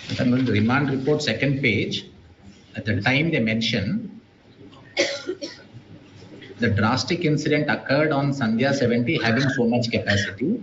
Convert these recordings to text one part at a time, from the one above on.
The remand report, second page, at the time they mention, the drastic incident occurred on Sandhya 70 having so much capacity.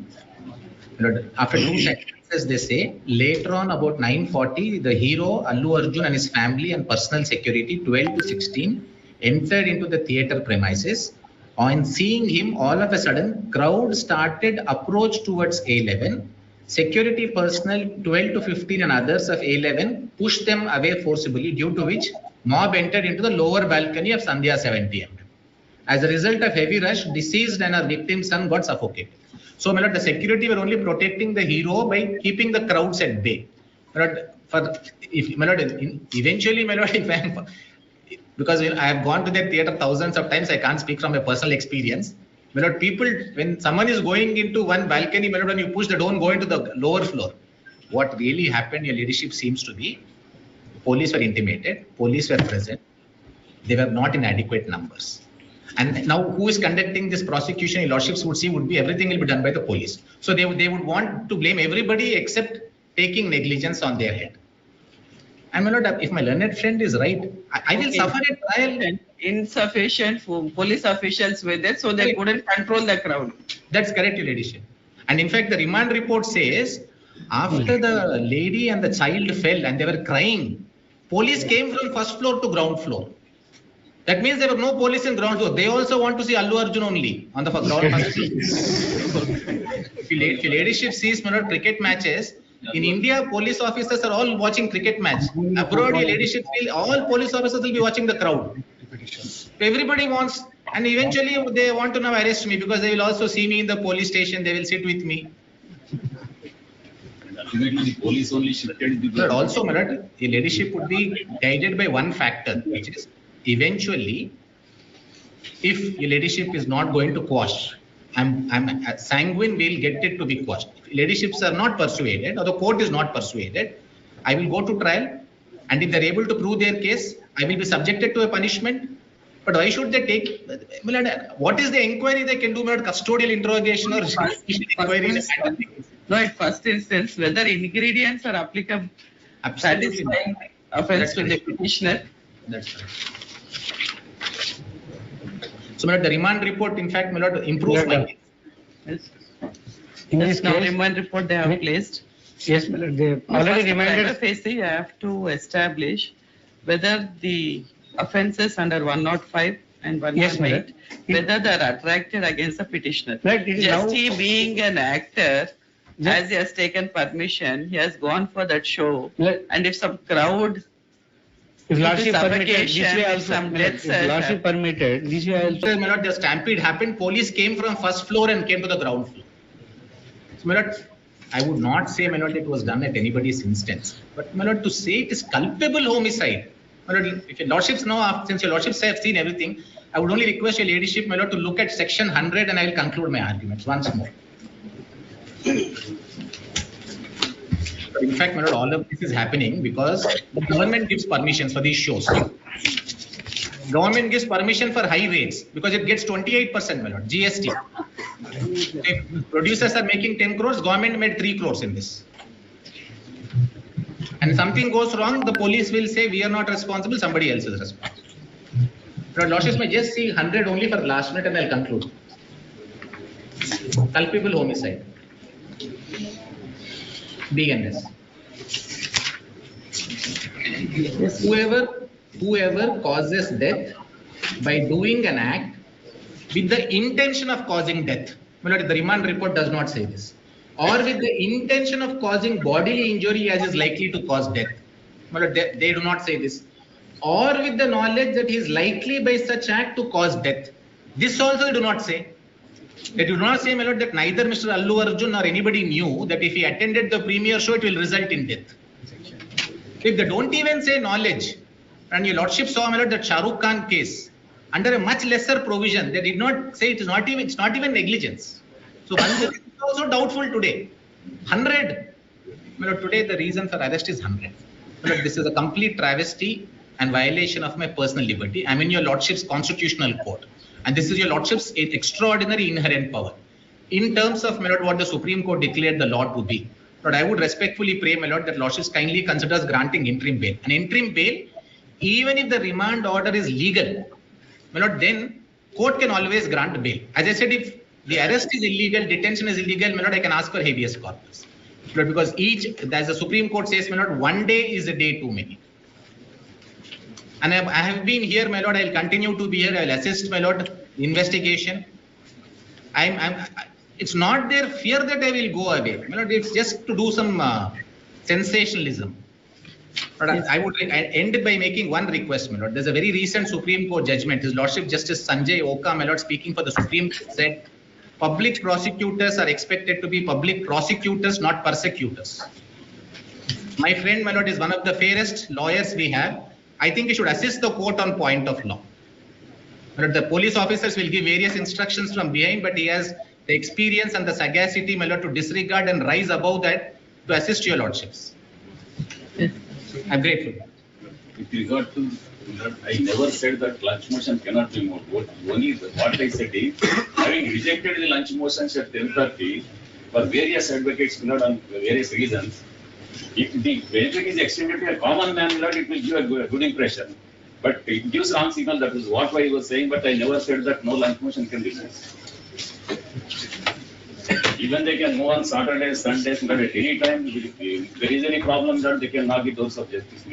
After 2 sentences, they say, later on about 9:40, the hero, Allu Arjun and his family and personal security, 12 to 16, entered into the theatre premises. On seeing him, all of a sudden, crowd started approach towards A11. Security personnel 12 to 15 and others of A11 pushed them away forcibly, due to which mob entered into the lower balcony of Sandhya 70. As a result of heavy rush, deceased and her victim's son got suffocated. So, my lord, the security were only protecting the hero by keeping the crowds at bay. My lord, eventually, my lord, if I am, because I have gone to that theatre thousands of times, I can't speak from a personal experience. My lord, people, when someone is going into one balcony, my lord, when you push the don't go into the lower floor. What really happened, your leadership, seems to be, police were intimated, police were present, they were not in adequate numbers. And now who is conducting this prosecution, your lordships would see, would be everything will be done by the police. So they would want to blame everybody except taking negligence on their head. And my lord, if my learned friend is right, I will suffer a trial. Insufficient police officials were there, so they couldn't control the crowd. That's correct, your ladyship. And in fact, the remand report says, after the lady and the child fell and they were crying, police came from first floor to ground floor. That means there were no police in ground floor. They also want to see Allu Arjun only on the ground floor. If your ladyship sees, my lord, cricket matches, in India, police officers are all watching cricket match. Abroad, your ladyship feel all police officers will be watching the crowd. Everybody wants, and eventually they want to now arrest me because they will also see me in the police station. They will sit with me. The police only shifted. But also, my lord, your ladyship would be guided by one factor, which is eventually, if your ladyship is not going to quash, I'm sanguine we'll get it to be quashed. If ladyships are not persuaded or the court is not persuaded, I will go to trial, and if they're able to prove their case, I will be subjected to a punishment. But why should they take? What is the inquiry they can do? Custodial interrogation or inquiry? No, at first instance, whether ingredients are applicable, satisfying offense to the petitioner. That's right. So, my lord, the remand report, in fact, my lord, improves my case. Yes. In this remand report they have placed. Yes, my lord, they already remanded. I have to establish whether the offences under 105 and 118, whether they are attracted against the petitioner. Right, Just he being an actor, as he has taken permission, he has gone for that show, and if some crowd, if lordship permitted, this way also. some If lordship permitted, this way also. My lord, the stampede happened. Police came from first floor and came to the ground floor. So, my lord, I would not say, my lord, it was done at anybody's instance. But, my lord, to say it is culpable homicide. My lord, if your lordships know, since your lordships have seen everything, I would only request your ladyship, my lord, to look at section 100 and I will conclude my arguments once more. In fact, my lord, all of this is happening because the government gives permissions for these shows. Government gives permission for high rates because it gets 28%, my lord, GST. If producers are making 10 crores, government made 3 crores in this. And something goes wrong, the police will say, we are not responsible, somebody else is responsible. But lordships may just see 100 only for last minute and I'll conclude. Culpable homicide. BNS. Whoever causes death by doing an act with the intention of causing death. The remand report does not say this. Or with the intention of causing bodily injury as is likely to cause death. They do not say this. Or with the knowledge that he is likely by such act to cause death. This also they do not say. They do not say, my lord, that neither Mr. Allu Arjun or anybody knew that if he attended the premiere show, it will result in death. If they don't even say knowledge, and your lordship saw, my lord, that Shah Rukh Khan case, under a much lesser provision, they did not say it's not even negligence. So one is also doubtful today. 100. My lord, today the reason for arrest is 100. My lord, this is a complete travesty and violation of my personal liberty. I'm in your lordship's constitutional court. And this is your lordship's extraordinary inherent power. In terms of, my lord, what the Supreme Court declared the law to be, But I would respectfully pray, my lord, that lordships kindly considers granting interim bail. An interim bail, even if the remand order is legal, my lord, then court can always grant bail. As I said, if the arrest is illegal, detention is illegal, my lord, I can ask for habeas corpus. But because as the Supreme Court says, my lord, one day is a day too many. And I have been here, my lord, I'll continue to be here, I'll assist, my lord, investigation. It's not their fear that I will go away. My lord, it's just to do some sensationalism. But I would end by making one request, my lord. There's a very recent Supreme Court judgment. His Lordship Justice Sanjay Oka, my lord, speaking for the Supreme Court, said public prosecutors are expected to be public prosecutors, not persecutors. My friend, my lord, is one of the fairest lawyers we have. I think he should assist the court on point of law. My lord, the police officers will give various instructions from behind, but he has the experience and the sagacity, my lord, to disregard and rise above that to assist your lordships. I'm grateful. With regard to that, I never said that lunch motion cannot be moved. What I said is, having rejected the lunch motions at 10:30 for various advocates, on various reasons, if the benefit is extended to a common man, it will give a good impression. But it gives wrong signal. That is what I was saying. But I never said that no lunch motion can be moved. Even they can move on Saturdays, Sundays, but at any time, if there is any problem, that they can knock the doors of justice.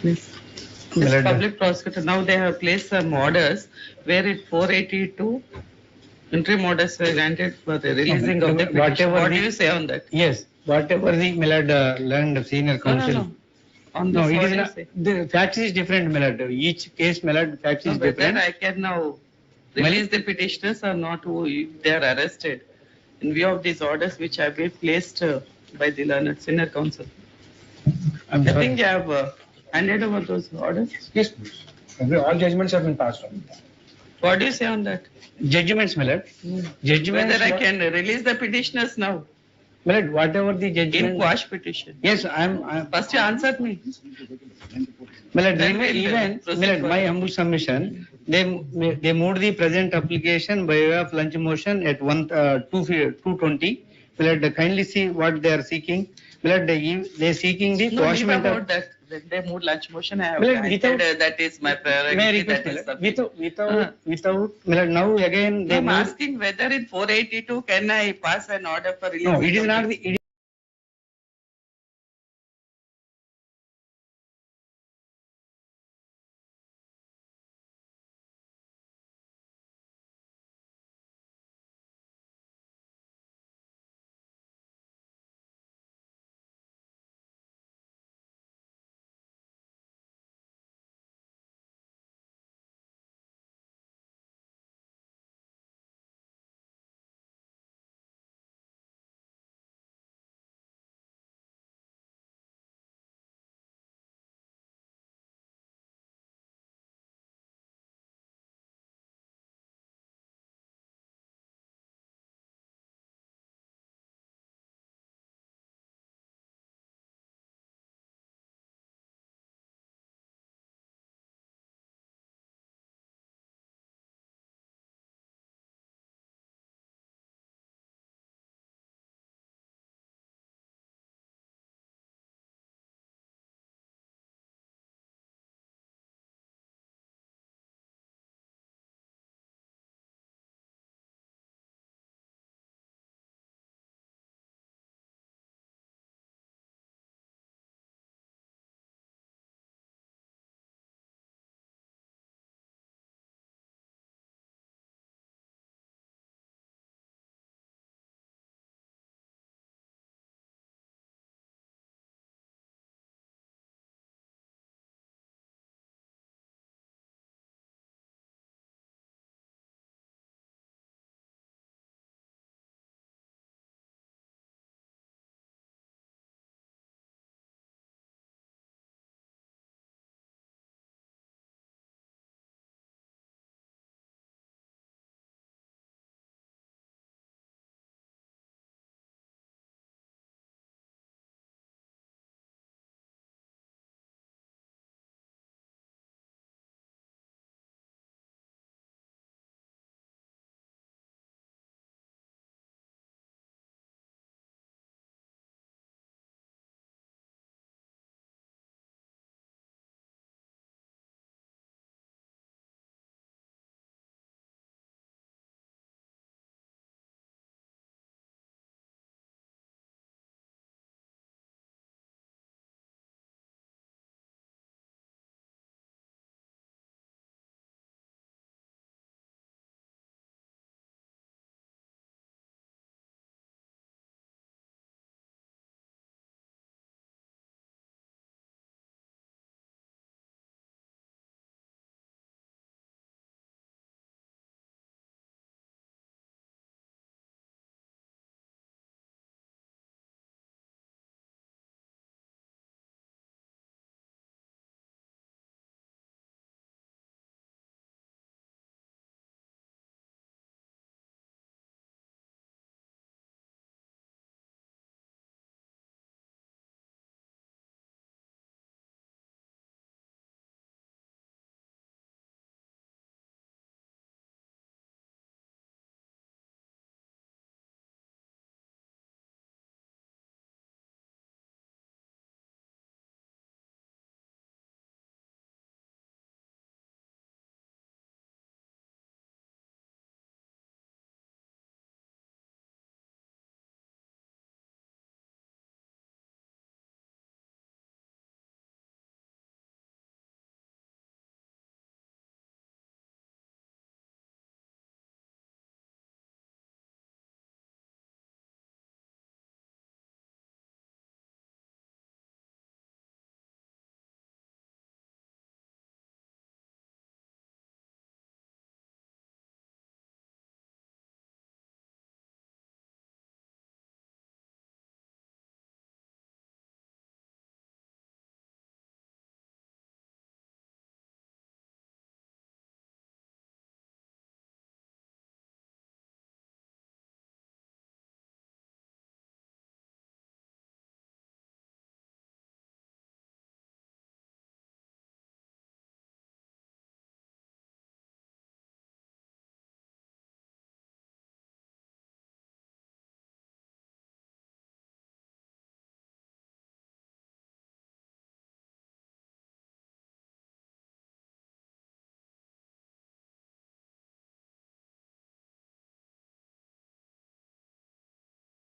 Yes. As public prosecutor, now they have placed some orders where it 482 interim orders were granted for the releasing of the petition. What do you say on that? Yes, whatever the Millard learned senior counsel. No. On No, this, it what is do you not, say? the facts is different, Millard. Each case, Millard, facts is No, but then different. I can now release the petitioners or not who if they are arrested in view of these orders which have been placed by the learned senior counsel. I'm I sorry. think you have handed over those orders. Yes, all judgments have been passed on. What do you say on that? Judgments, Millard. Judgments. Whether I can release the petitioners now Millard, whatever the in judgment. quash petition. Yes, I'm. First you answered me. Millard, Then we'll even, proceed Millard, my further. humble submission, they moved the present application by way of lunch motion at 2:20. Millard, kindly see what they are seeking. Millard, they seeking the No, leave quashment about of. that. When they moved lunch motion, I have Well, granted, without- that is my May I priority. request, That is Millard, sufficient. without, Millard, now again they I'm moved. asking whether in 482 can I pass an order for releasing. No, it is of not the- the,